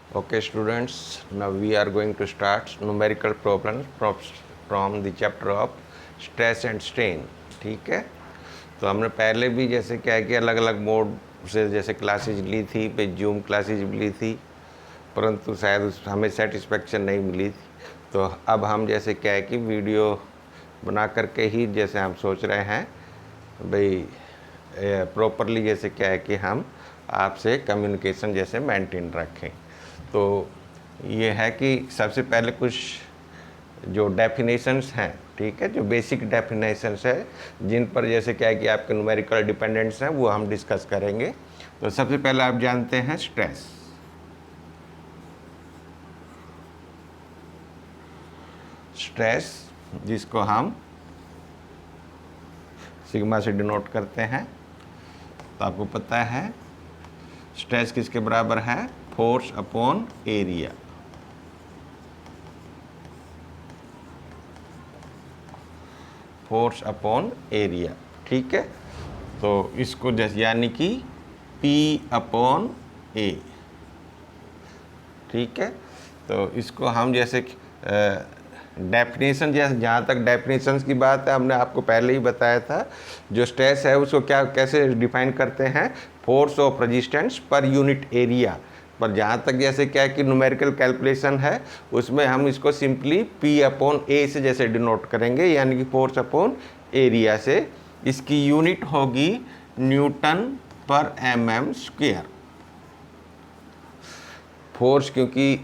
Okay students, now we are going to start numerical problems from the chapter of stress and strain. ठीक है, तो हमने पहले भी जैसे क्या है कि अलग अलग मोड से जैसे क्लासेज ली थी, पे जूम क्लासेज ली थी, परंतु शायद हमें सेटिस्फेक्शन नहीं मिली थी। तो अब हम जैसे क्या है कि वीडियो बना करके ही जैसे हम सोच रहे हैं भाई प्रॉपरली जैसे क्या है कि हम आपसे कम्युनिकेशन जैसे मेंटेन रखें। तो ये है कि सबसे पहले कुछ जो डेफिनेशंस हैं, ठीक है, जो बेसिक डेफिनेशंस है जिन पर जैसे क्या है कि आपके न्यूमेरिकल डिपेंडेंट्स हैं वो हम डिस्कस करेंगे। तो सबसे पहले आप जानते हैं स्ट्रेस। स्ट्रेस जिसको हम सिग्मा से डिनोट करते हैं, तो आपको पता है स्ट्रेस किसके बराबर है? Force upon area. Force upon area, ठीक है। तो इसको जैसे यानी कि P अपॉन ए, ठीक है। तो इसको हम जैसे डेफिनेशन, जैसे जहाँ तक डेफिनेशंस की बात है हमने आपको पहले ही बताया था, जो स्ट्रेस है उसको क्या कैसे डिफाइन करते हैं? Force of resistance per unit area. पर जहाँ तक जैसे क्या है कि न्यूमेरिकल कैलकुलेशन है उसमें हम इसको सिंपली P अपॉन ए से जैसे डिनोट करेंगे, यानी कि फोर्स अपॉन एरिया से। इसकी यूनिट होगी Newton per mm square. Force क्योंकि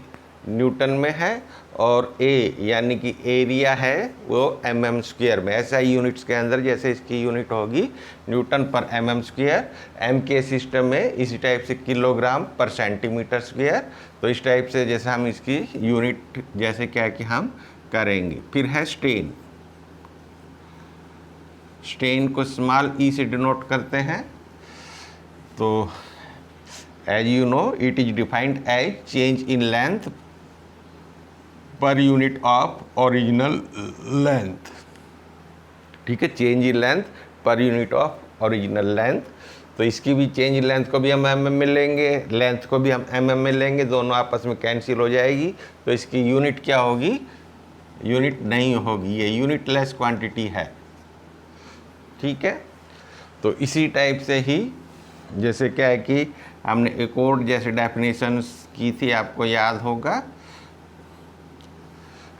न्यूटन में है और ए यानी कि एरिया है वो mm स्क्वायर में, ऐसा ही यूनिट्स के अंदर जैसे इसकी यूनिट होगी Newton per mm square. M के सिस्टम में इसी टाइप से किलोग्राम पर सेंटीमीटर स्क्वायर। तो इस टाइप से जैसे हम इसकी यूनिट जैसे क्या कि हम करेंगे। फिर है स्ट्रेन। स्ट्रेन को स्मॉल ई से डिनोट करते हैं। तो as you know it is defined as change in length per unit of original length, ठीक है। Change in length per unit of original length. तो इसकी भी चेंज इन लेंथ को भी हम mm में लेंगे, लेंथ को भी हम mm में लेंगे, दोनों आपस में कैंसिल हो जाएगी। तो इसकी यूनिट क्या होगी? यूनिट नहीं होगी, ये यूनिट लेस क्वांटिटी है, ठीक है। तो इसी टाइप से ही जैसे क्या है कि हमने एक और जैसे डेफिनेशंस की थी, आपको याद होगा,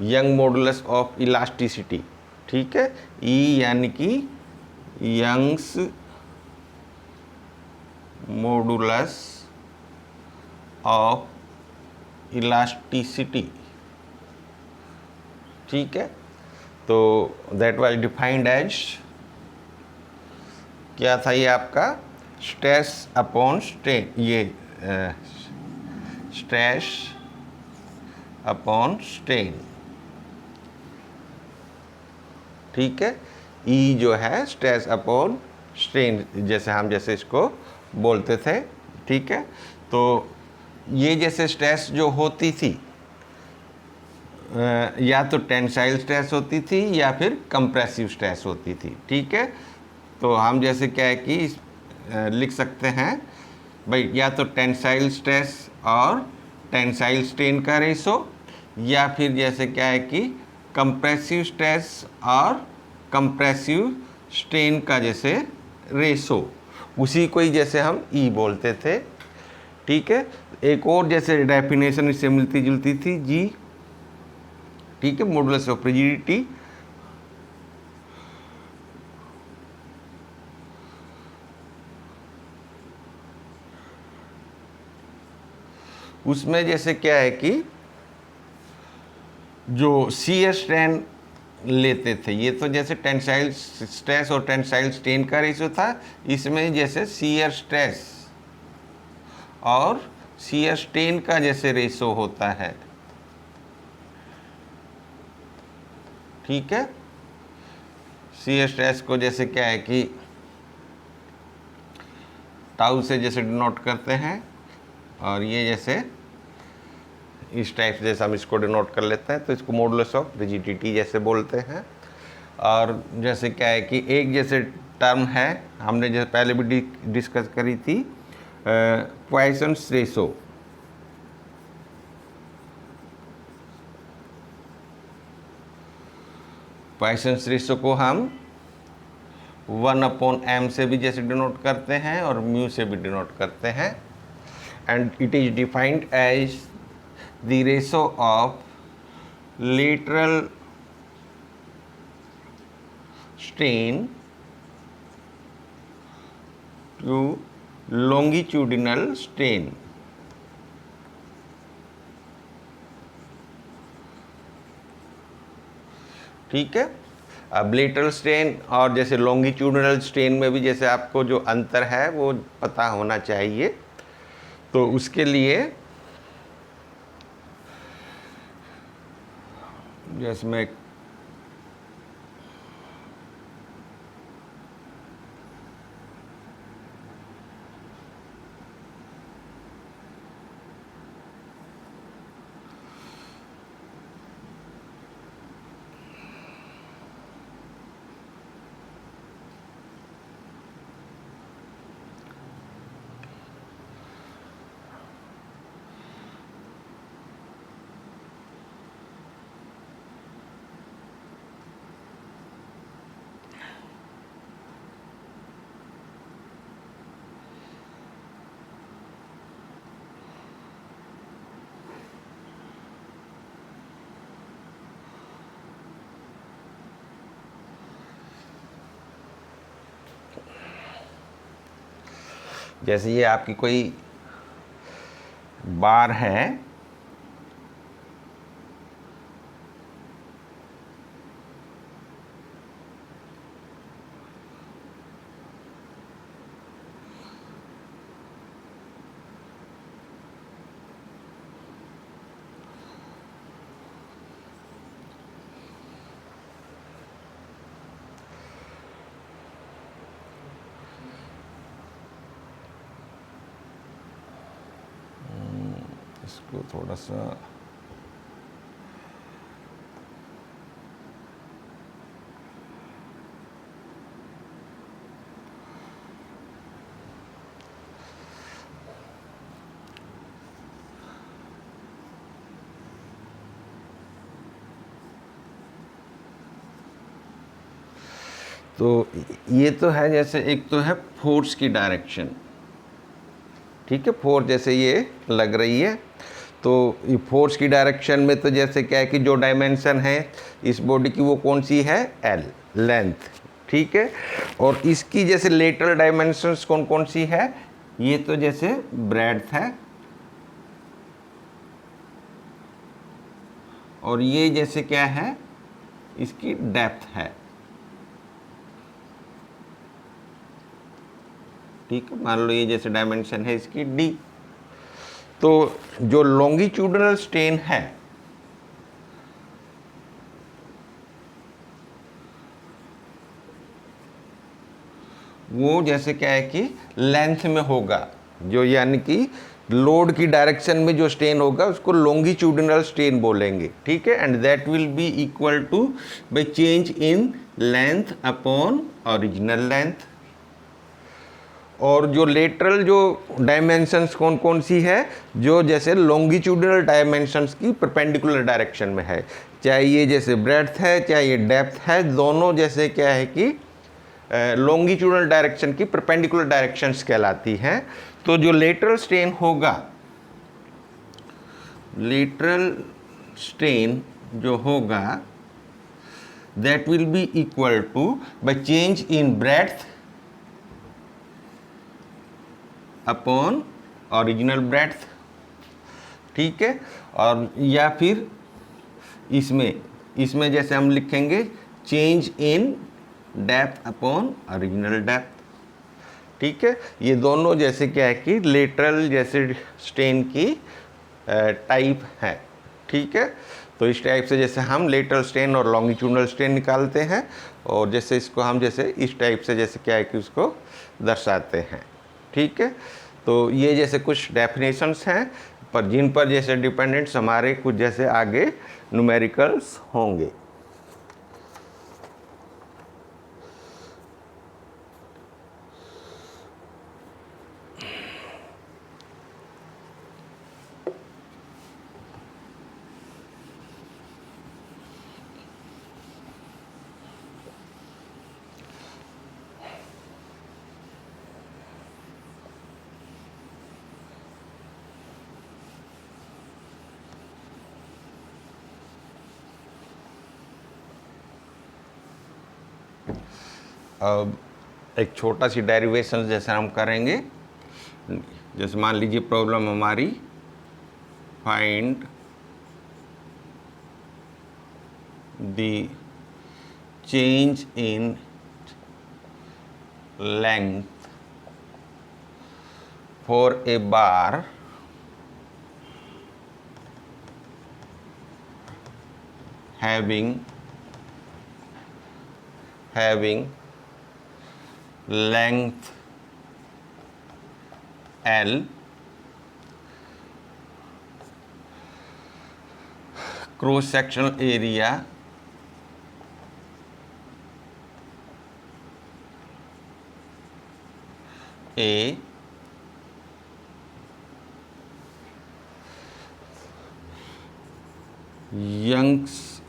यंग मॉडुलस ऑफ इलास्टिसिटी, ठीक है। ई यानी कि यंग्स मॉडुलस ऑफ इलास्टिसिटी, ठीक है। तो दैट वाज डिफाइंड एज, क्या था ये आपका? स्ट्रेस अपॉन स्ट्रेन, ये स्ट्रेस अपॉन स्ट्रेन, ठीक है। ई जो है स्ट्रेस अपॉन स्ट्रेन जैसे हम जैसे इसको बोलते थे, ठीक है। तो ये जैसे स्ट्रेस जो होती थी या तो टेंसाइल स्ट्रेस होती थी या फिर कंप्रेसिव स्ट्रेस होती थी, ठीक है। तो हम जैसे क्या है कि लिख सकते हैं भाई, या तो टेंसाइल स्ट्रेस और टेंसाइल स्ट्रेन का रेशो, या फिर जैसे क्या है कि कंप्रेसिव स्ट्रेस और कंप्रेसिव स्ट्रेन का जैसे रेशो, उसी को ही जैसे हम ई बोलते थे, ठीक है। एक और जैसे डेफिनेशन इससे मिलती जुलती थी, जी, ठीक है, मॉडुलस ऑफ रिजिडिटी। उसमें जैसे क्या है कि जो शियर स्ट्रेन लेते थे, ये तो जैसे टेंसाइल स्ट्रेस और टेंसाइल स्ट्रेन का रेशो था, इसमें जैसे शियर स्ट्रेस और शियर स्ट्रेन का जैसे रेशो होता है, ठीक है। शियर स्ट्रेस को जैसे क्या है कि टाउ से जैसे डिनोट करते हैं, और ये जैसे इस टाइप से जैसे हम इसको डिनोट कर लेते हैं, तो इसको मॉडुलस ऑफ रिजिडिटी जैसे बोलते हैं। और जैसे क्या है कि एक जैसे टर्म है, हमने जैसे पहले भी डिस्कस करी थी, पॉइसन्स रेशो, पॉइसन्स रेशियो को हम 1/m से भी जैसे डिनोट करते हैं और म्यू से भी डिनोट करते हैं, and it is defined as the ratio of lateral strain to longitudinal strain। ठीक है। अब लेटरल स्ट्रेन और जैसे लॉन्गिट्यूडिनल स्ट्रेन में भी जैसे आपको जो अंतर है वो पता होना चाहिए। तो उसके लिए जैसे मैं जैसे ये आपकी कोई बार है, इसको थोड़ा सा तो ये तो है, जैसे एक तो है फोर्स की डायरेक्शन। ठीक है, फोर्स जैसे ये लग रही है, तो ये फोर्स की डायरेक्शन में तो जैसे क्या है कि जो डायमेंशन है इस बॉडी की वो कौन सी है, एल, लेंथ। ठीक है, और इसकी जैसे लेटरल डायमेंशंस कौन कौन सी है, ये तो जैसे ब्रेड्थ है, और ये जैसे क्या है, इसकी डेप्थ है। ठीक है, मान लो ये जैसे डायमेंशन है इसकी डी। तो जो लॉन्गिट्यूडिनल स्ट्रेन है वो जैसे क्या है कि लेंथ में होगा, जो यानी कि लोड की डायरेक्शन में जो स्ट्रेन होगा उसको लॉन्गिट्यूडिनल स्ट्रेन बोलेंगे। ठीक है, and that will be equal to by change in length upon original length. और जो लेटरल जो डायमेंशंस कौन कौन सी है, जो जैसे लॉन्गिट्यूडिनल डायमेंशंस की परपेंडिकुलर डायरेक्शन में है, चाहे ये जैसे ब्रेड्थ है चाहे ये डेप्थ है, दोनों जैसे क्या है कि लॉन्गिट्यूडिनल डायरेक्शन की परपेंडिकुलर डायरेक्शंस कहलाती हैं। तो जो लेटरल स्ट्रेन होगा, लेटरल स्ट्रेन जो होगा that will be equal to by change in breadth upon original breadth. ठीक है, और या फिर इसमें जैसे हम लिखेंगे change in depth upon original depth. ठीक है, ये दोनों जैसे क्या है कि लेटरल जैसे स्ट्रेन की टाइप है। ठीक है, तो इस टाइप से जैसे हम लेटरल स्ट्रेन और लॉन्गिट्यूडिनल स्ट्रेन निकालते हैं, और जैसे इसको हम जैसे इस टाइप से जैसे क्या है कि उसको दर्शाते हैं। ठीक है, तो ये जैसे कुछ डेफिनेशंस हैं, पर जिन पर जैसे डिपेंडेंट्स हमारे कुछ जैसे आगे न्यूमेरिकल्स होंगे। अब एक छोटा सी डेरिवेशन जैसे हम करेंगे, जैसे मान लीजिए प्रॉब्लम हमारी find the change in length for a bar having length L, cross sectional area A, Young's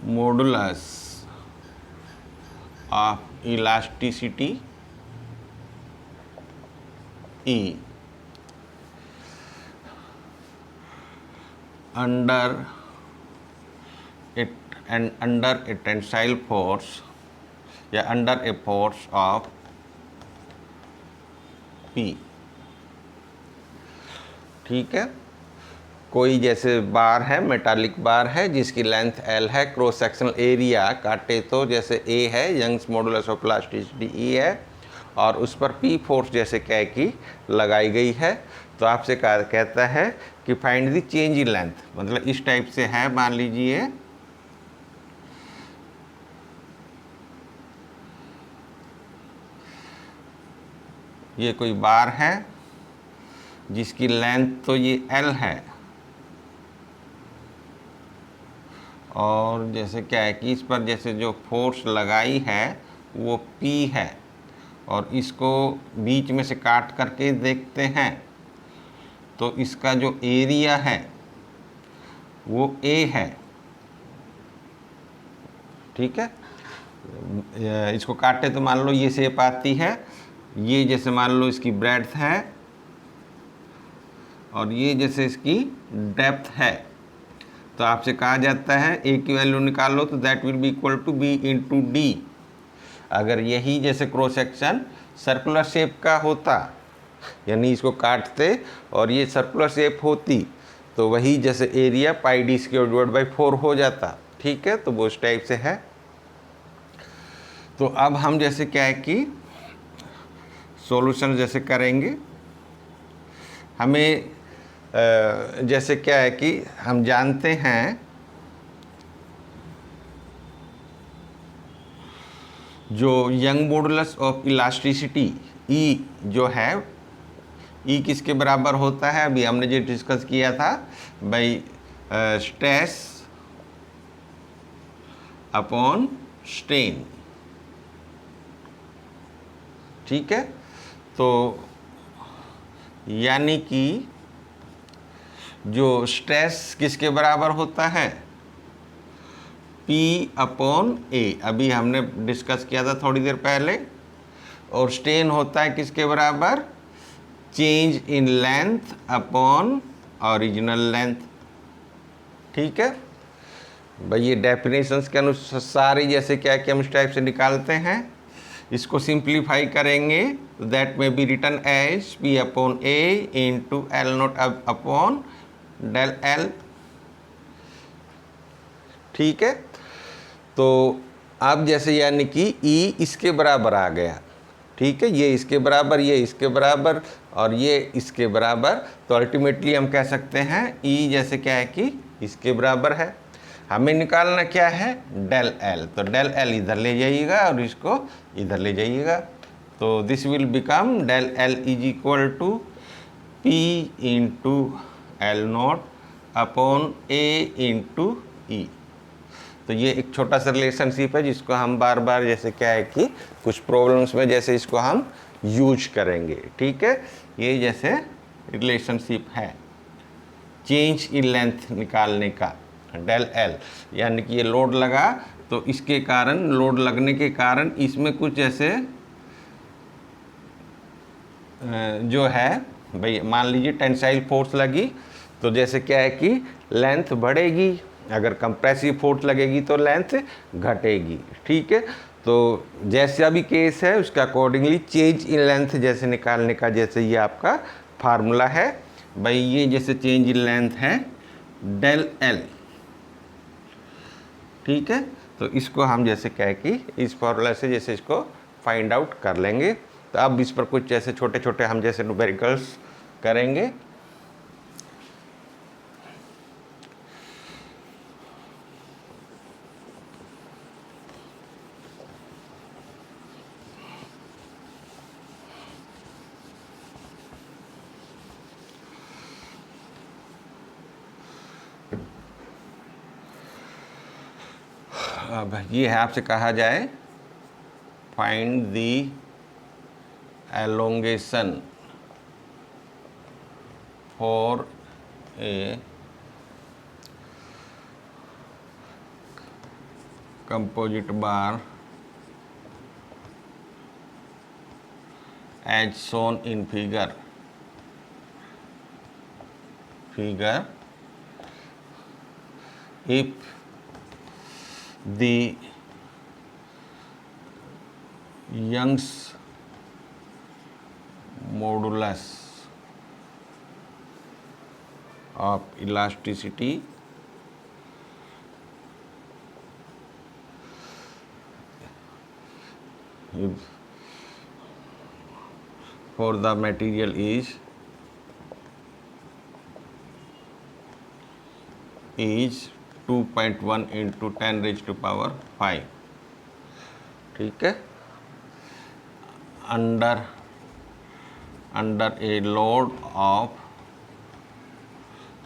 modulus of elasticity E, under a tensile force या under a force of P। ठीक है, कोई जैसे बार है, मेटालिक बार है जिसकी length L है, cross sectional area काटे तो जैसे A है, Young's modulus of elasticity E है, और उस पर P फोर्स जैसे क्या की लगाई गई है। तो आपसे कहता है कि find the change in length, मतलब इस टाइप से है, मान लीजिए ये कोई बार है जिसकी लेंथ तो ये L है, और जैसे क्या है कि इस पर जैसे जो फोर्स लगाई है वो P है, और इसको बीच में से काट करके देखते हैं तो इसका जो एरिया है वो A है। ठीक है, इसको काटे तो मान लो ये शेप आती है, ये जैसे मान लो इसकी ब्रेड्थ है और ये जैसे इसकी डेप्थ है। तो आपसे कहा जाता है A की वैल्यू निकालो तो that will be equal to B into D. अगर यही जैसे क्रॉस सेक्शन सर्कुलर शेप का होता, यानी इसको काटते और ये सर्कुलर शेप होती, तो वही जैसे area pi D square divide by 4 हो जाता। ठीक है, तो वो इस टाइप से है। तो अब हम जैसे क्या है कि सॉल्यूशन जैसे करेंगे, हमें जैसे क्या है कि हम जानते हैं जो young modulus of elasticity E जो है, E किसके बराबर होता है, अभी हमने जो डिस्कस किया था भाई, स्ट्रेस अपॉन स्ट्रेन। ठीक है, तो यानी कि जो स्ट्रेस किसके बराबर होता है, P अपॉन A, अभी हमने डिस्कस किया था थोड़ी देर पहले, और स्ट्रेन होता है किसके बराबर, change in length upon original length. ठीक है भाई, ये डेफिनेशंस के अनुसार ही जैसे क्या कि हम इस टाइप से निकालते हैं। इसको सिंप्लीफाई करेंगे तो that may be written as P upon A into L naught upon del L। ठीक है, तो अब जैसे यानी कि E इसके बराबर आ गया। ठीक है, ये इसके बराबर, ये इसके बराबर और ये इसके बराबर, तो अल्टीमेटली हम कह सकते हैं E जैसे क्या है कि इसके बराबर है। हमें निकालना क्या है, डेल L, तो डेल L इधर ले जाइएगा और इसको इधर ले जाइएगा, तो this will become del L is equal to P into L naught upon A into E। तो ये एक छोटा सा रिलेशनशिप है जिसको हम बार बार जैसे क्या है कि कुछ प्रॉब्लम्स में जैसे इसको हम यूज करेंगे। ठीक है, ये जैसे रिलेशनशिप है चेंज इन लेंथ निकालने का, डेल L, यानी कि ये लोड लगा तो इसके कारण, लोड लगने के कारण इसमें कुछ जैसे जो है भाई, मान लीजिए टेंसाइल फोर्स लगी तो जैसे क्या है कि लेंथ बढ़ेगी, अगर कंप्रेसिव फोर्स लगेगी तो लेंथ घटेगी। ठीक है, तो जैसा भी केस है उसका अकॉर्डिंगली चेंज इन लेंथ जैसे निकालने का, जैसे ये आपका फार्मूला है भाई, ये जैसे चेंज इन लेंथ है डेल एल, ठीक है। तो इसको हम जैसे कह कि इस फॉर्मूला से जैसे इसको फाइंड आउट कर लेंगे। तो अब इस पर कुछ जैसे छोटे छोटे हम जैसे न्यूमेरिकल्स करेंगे। अब ये है आपसे कहा जाए find the elongation for a composite bar as shown in figure if the Young's modulus of elasticity for the material is 2.1 into 10 raised to power 5, ठीक है, under a load of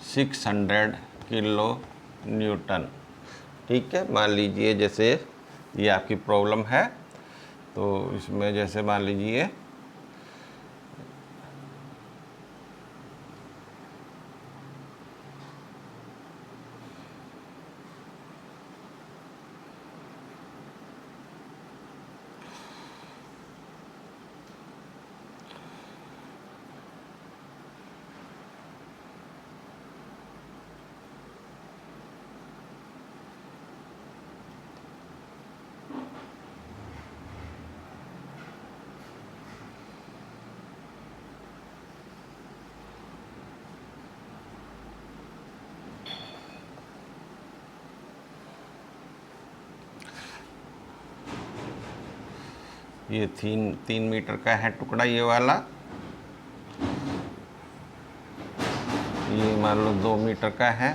600 kilo Newton, ठीक है। मान लीजिए जैसे ये आपकी problem है, तो इसमें जैसे मान लीजिए ये 3 मीटर का है टुकड़ा ये वाला, ये मान लो 2 मीटर का है,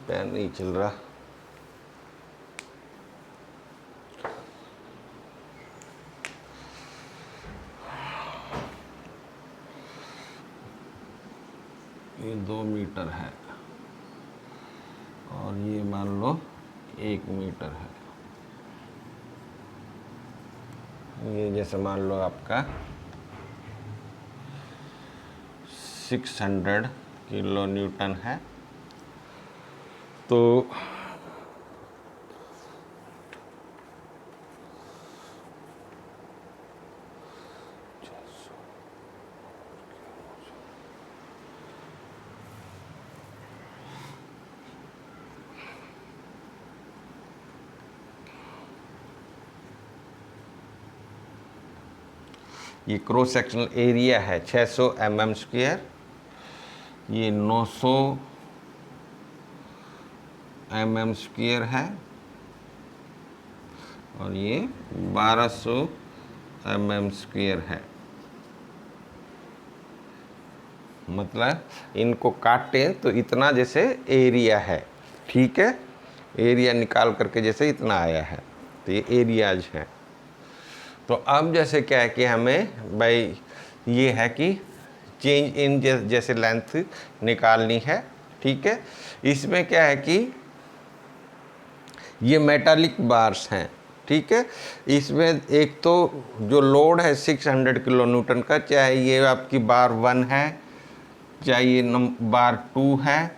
पेन नहीं चल रहा, ये 2 मीटर है और ये मान लो 1 मीटर है। ये जैसे मान लो आपका 600 किलो न्यूटन है। तो ये क्रॉस सेक्शनल एरिया है 600 mm स्क्वायर, ये 900 mm स्क्वायर है और ये 1200 mm स्क्वायर है। मतलब इनको काटें तो इतना जैसे एरिया है, ठीक है, एरिया निकाल करके जैसे इतना आया है, तो ये एरियाज हैं। तो अब जैसे क्या है कि हमें भाई ये है कि चेंज इन जैसे लेंथ निकालनी है, ठीक है। इसमें क्या है कि ये मेटालिक बार्स हैं, ठीक है। इसमें एक तो जो लोड है 600 किलो न्यूटन का, चाहे ये आपकी बार 1 है, चाहे ये बार 2 है,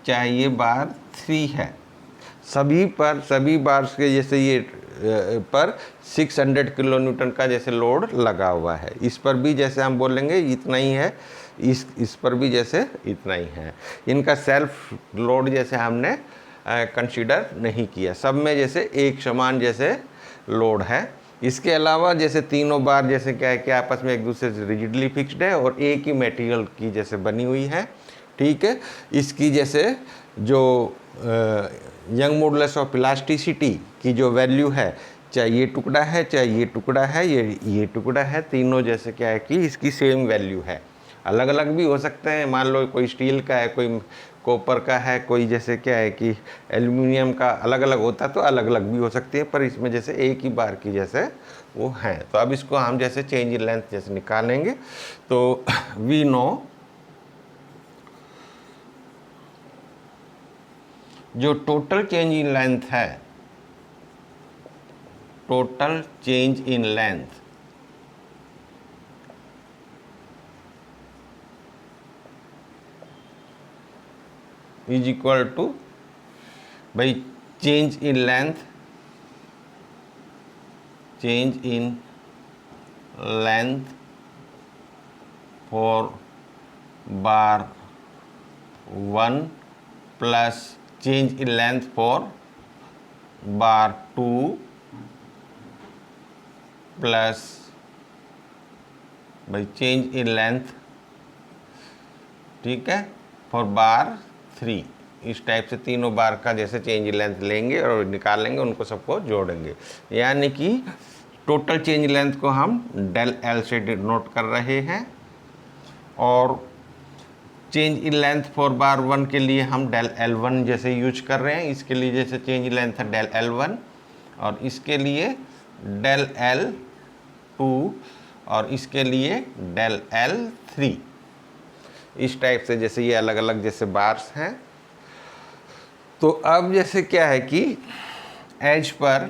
चाहे ये बार 3 है, सभी पर सभी बार्स के जैसे ये पर 600 किलो न्यूटन का जैसे लोड लगा हुआ है। इस पर भी जैसे हम बोलेंगे इतना ही है, इस पर भी जैसे इतना ही है। इनका सेल्फ लोड जैसे हमने कंसीडर नहीं किया, सब में जैसे एक समान जैसे लोड है। इसके अलावा जैसे तीनों बार जैसे क्या है कि आपस में एक दूसरे से रिजिडली फिक्स्ड है और एक ही मटेरियल की जैसे बनी हुई है, ठीक है। इसकी जैसे जो यंग मॉडुलस ऑफ इलास्टिसिटी की जो वैल्यू है, चाहे ये टुकड़ा है, चाहे ये टुकड़ा है, ये टुकड़ा है, तीनों जैसे क्या है कि इसकी सेम वैल्यू है। अलग अलग भी हो सकते हैं, मान लो कोई स्टील का है, कोई कॉपर का है, कोई जैसे क्या है कि एल्युमिनियम का, अलग अलग होता तो अलग अलग भी हो सकती है, पर इसमें जैसे एक ही बार की जैसे वो है। तो अब इसको हम जैसे चेंज इन लेंथ जैसे निकालेंगे। तो वी नो जो टोटल चेंज इन लेंथ है, total change in length is equal to भाई change in length, change in length for bar 1 plus change in length for bar 2 plus भाई change in length, ठीक है, for बार 3। इस type से तीनों बार का जैसे चेंज इन लेंथ लेंगे और निकालेंगे, उनको सबको जोड़ेंगे। यानी कि टोटल चेंज लेंथ को हम डेल एल से डिनोट कर रहे हैं और change in length for bar 1 के लिए हम डेल L1 जैसे यूज कर रहे हैं। इसके लिए जैसे चेंज इन लेंथ है डेल L1 और इसके लिए डेल L2 और इसके लिए डेल L3। इस टाइप से जैसे ये अलग अलग जैसे बार्स हैं। तो अब जैसे क्या है कि एज पर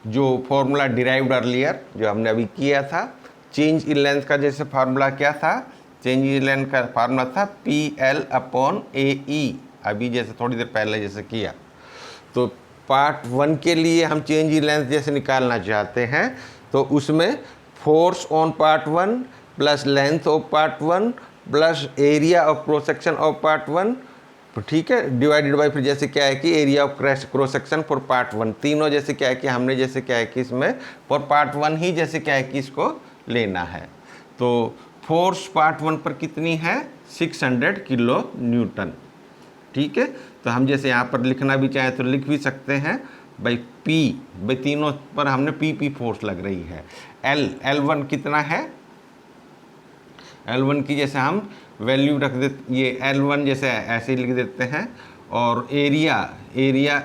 जो फॉर्मूला डिराइव्ड अर्लियर जो हमने अभी किया था, चेंज इन लेंथ का जैसे फार्मूला क्या था, चेंज इन लेंथ का फार्मूला था PL/AE। अभी जैसे थोड़ी देर पहले जैसे किया, तो पार्ट 1 के लिए हम चेंज इन लेंथ जैसे निकालना चाहते हैं, तो उसमें force on part 1 plus length of part 1 plus area of cross section of part 1, ठीक है, डिवाइडेड बाय फिर जैसे क्या है कि area of cross section for part 1। तीनों जैसे क्या है कि हमने जैसे क्या है कि इसमें फॉर पार्ट 1 ही जैसे क्या है कि इसको लेना है। तो फोर्स पार्ट 1 पर कितनी है, 600 किलो न्यूटन, ठीक है। तो हम जैसे यहाँ पर लिखना भी चाहें तो लिख भी सकते हैं भाई P, भाई तीनों पर हमने PP फोर्स लग रही है। L1 कितना है, L1 की जैसे हम वैल्यू रख देते, ये L1 जैसे ऐसे ही लिख देते हैं। और एरिया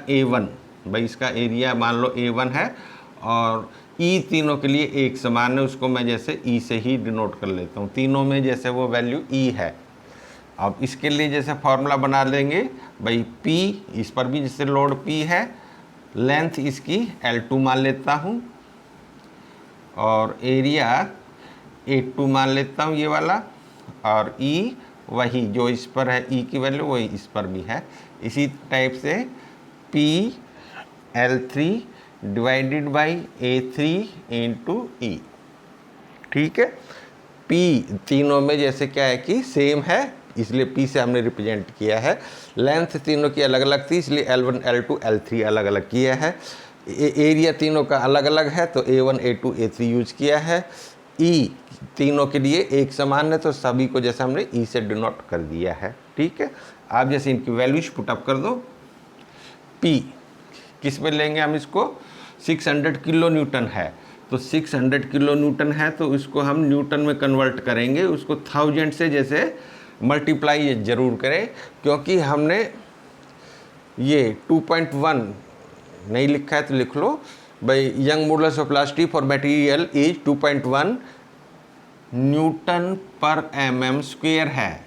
A1, भाई इसका एरिया मान लो A1 है और E तीनों के लिए एक समान है, उसको मैं जैसे E से ही डिनोट कर लेता हूँ। तीनों में जैसे वो वैल्यू E है। अब इसके लिए जैसे फॉर्मूला बना लेंगे भाई P, इस पर भी जैसे लोड P है, लेंथ इसकी L2 मान लेता हूँ और एरिया A2 मान लेता हूँ ये वाला, और E वही जो इस पर है E की वैल्यू वही इस पर भी है। इसी टाइप से PL3 divided by A3 into E, ठीक है। P तीनों में जैसे क्या है कि सेम है, इसलिए P से हमने रिप्रेजेंट किया है। लेंथ तीनों की अलग अलग थी, इसलिए L1 L2 L3 अलग अलग किया है। एरिया तीनों का अलग अलग है, तो A1 A2 A3 यूज किया है। E तीनों के लिए एक समान है, तो सभी को जैसे हमने E से डिनोट कर दिया है, ठीक है। आप जैसे इनकी वैल्यूज पुटअप कर दो। P किस में लेंगे हम इसको, 600 किलो न्यूटन है, तो 600 किलो न्यूटन है तो इसको हम न्यूटन में कन्वर्ट करेंगे। उसको 1000 से जैसे मल्टीप्लाई ज़रूर करें, क्योंकि हमने ये 2.1 नहीं लिखा है तो लिख लो भाई, young modulus of elasticity for material is 2.1 Newton per mm square है।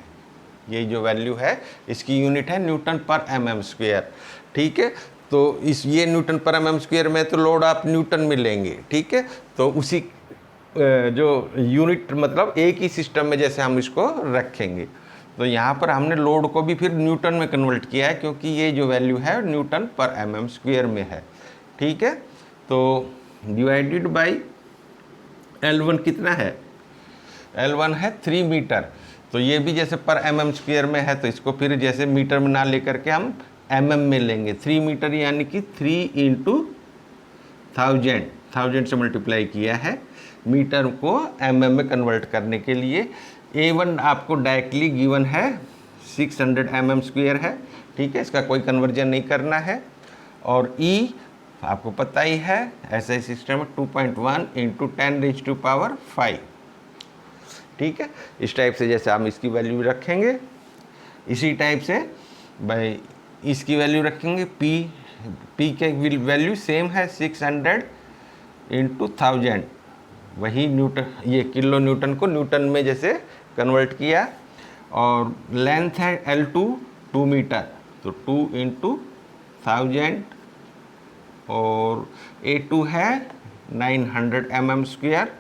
ये जो वैल्यू है इसकी यूनिट है न्यूटन पर mm स्क्वायर, ठीक है। तो इस ये न्यूटन पर mm स्क्वायर में तो लोड आप न्यूटन में लेंगे, ठीक है। तो उसी जो यूनिट मतलब एक ही सिस्टम में जैसे हम इसको रखेंगे। तो यहाँ पर हमने लोड को भी फिर न्यूटन में कन्वर्ट किया है, क्योंकि ये जो वैल्यू है न्यूटन पर mm स्क्वायर में है। ठीक है। तो डिवाइडेड बाई L1 कितना है, L1 है 3 मीटर। तो ये भी जैसे पर mm स्क्वायर में है, तो इसको फिर जैसे मीटर में ना लेकर के हम mm में लेंगे। 3 मीटर यानी कि 3 इंटू 1000 से मल्टीप्लाई किया है मीटर को mm में कन्वर्ट करने के लिए। A1 आपको डायरेक्टली गिवन है 600 mm स्क्वायर है, ठीक है, इसका कोई कन्वर्जन नहीं करना है। और E आपको पता ही है, ऐसा सिस्टम है 2.1 इंटू 10⁵ ठीक है। इस टाइप से जैसे हम इसकी वैल्यू रखेंगे, इसी टाइप से भाई इसकी वैल्यू रखेंगे। P के वैल्यू सेम है 600 इंटू 1000, वही न्यूटन, ये किलो न्यूटन को न्यूटन में जैसे कन्वर्ट किया। और लेंथ है L2 2 मीटर, तो 2 इंटू 1000। और A2 है 900 mm स्क्वायर,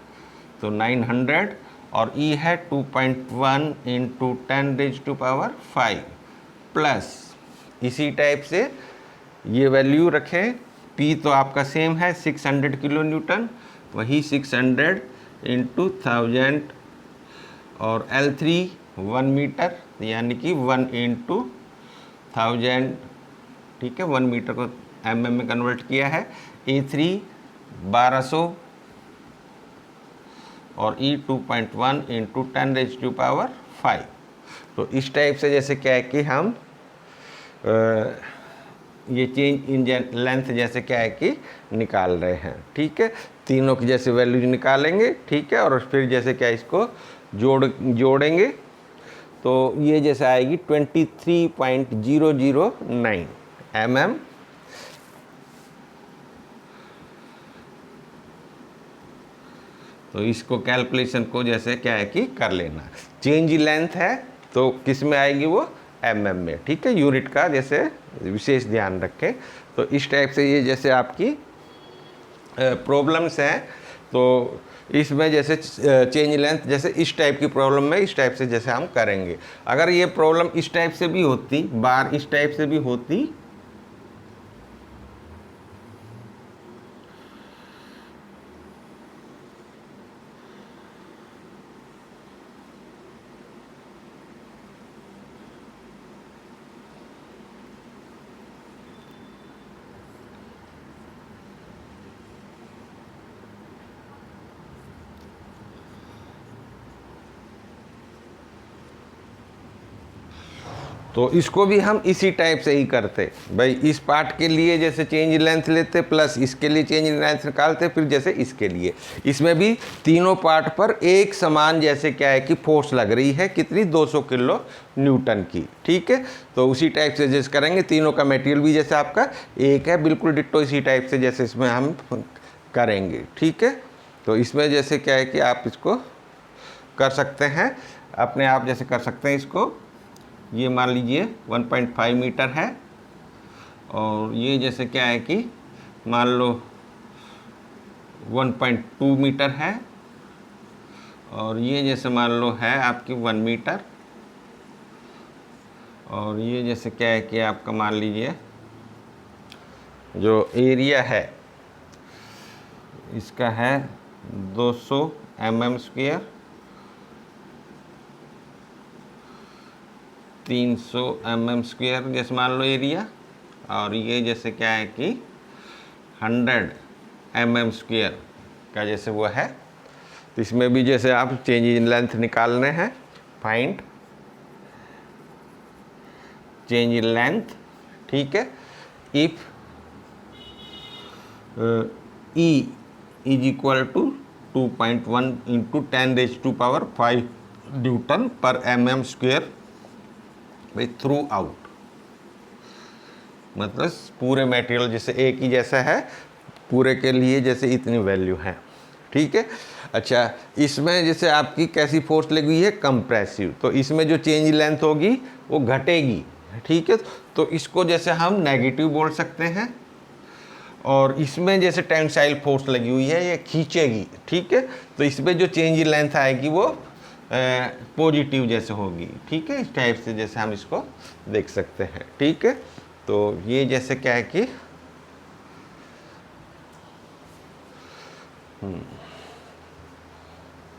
तो 900। और E है 2.1 इंटू 10⁵ प्लस इसी टाइप से ये वैल्यू रखें। P तो आपका सेम है 600 किलो न्यूटन, वही 600 इंटू 1000। और L3 1 मीटर यानी कि 1 इंटू 1000, ठीक है, 1 मीटर को mm में कन्वर्ट किया है। A3 1200 और E 2.1 इंटू 10⁵। तो इस टाइप से जैसे क्या है कि हम ये चेंज इन लेंथ जैसे क्या है कि निकाल रहे हैं, ठीक है। तीनों की जैसे वैल्यूज निकालेंगे, ठीक है, और फिर जैसे क्या इसको जोड़ेंगे, तो ये जैसे आएगी 23.009 mm। तो इसको कैलकुलेशन को जैसे क्या है कि कर लेना। चेंज लेंथ है तो किस में आएगी वो mm में, ठीक है, यूनिट का जैसे विशेष ध्यान रखें। तो इस टाइप से ये जैसे आपकी प्रॉब्लम्स हैं, तो इसमें जैसे चेंज लेंथ जैसे इस टाइप की प्रॉब्लम में इस टाइप से जैसे हम करेंगे। अगर ये प्रॉब्लम इस टाइप से भी होती, बार इस टाइप से भी होती, तो इसको भी हम इसी टाइप से ही करते भाई। इस पार्ट के लिए जैसे चेंज लेंथ लेते, प्लस इसके लिए चेंज लेंथ निकालते, फिर जैसे इसके लिए। इसमें भी तीनों पार्ट पर एक समान जैसे क्या है कि फोर्स लग रही है, कितनी 200 किलो न्यूटन की, ठीक है। तो उसी टाइप से जैसे करेंगे, तीनों का मटेरियल भी जैसे आपका एक है, बिल्कुल डिट्टो इसी टाइप से जैसे इसमें हम करेंगे, ठीक है। तो इसमें जैसे क्या है कि आप इसको कर सकते हैं अपने आप, जैसे कर सकते हैं इसको। ये मान लीजिए 1.5 मीटर है, और ये जैसे क्या है कि मान लो 1.2 मीटर है, और ये जैसे मान लो है आपकी 1 मीटर। और ये जैसे क्या है कि आपका मान लीजिए जो एरिया है इसका है 200 mm स्क्वायर, 300 mm स्क्वायर जैसे मान लो एरिया। और ये जैसे क्या है कि 100 mm स्क्वायर का जैसे वो है। तो इसमें भी जैसे आप चेंज इन लेंथ निकालने हैं, फाइंड चेंज इन लेंथ, ठीक है। If E is equal to 2.1 into 10⁵ newton per mm square भाई थ्रू आउट, मतलब पूरे मटेरियल जैसे एक ही जैसा है, पूरे के लिए जैसे इतनी वैल्यू है, ठीक है। अच्छा, इसमें जैसे आपकी कैसी फोर्स लगी हुई है, कंप्रेसिव, तो इसमें जो चेंज लेंथ होगी वो घटेगी, ठीक है। तो इसको जैसे हम नेगेटिव बोल सकते हैं। और इसमें जैसे टेंसाइल फोर्स लगी हुई है, ये खींचेगी, ठीक है। तो इसमें जो चेंज लेंथ आएगी वो पॉजिटिव जैसे होगी, ठीक है। इस टाइप से जैसे हम इसको देख सकते हैं, ठीक है। तो ये जैसे क्या है कि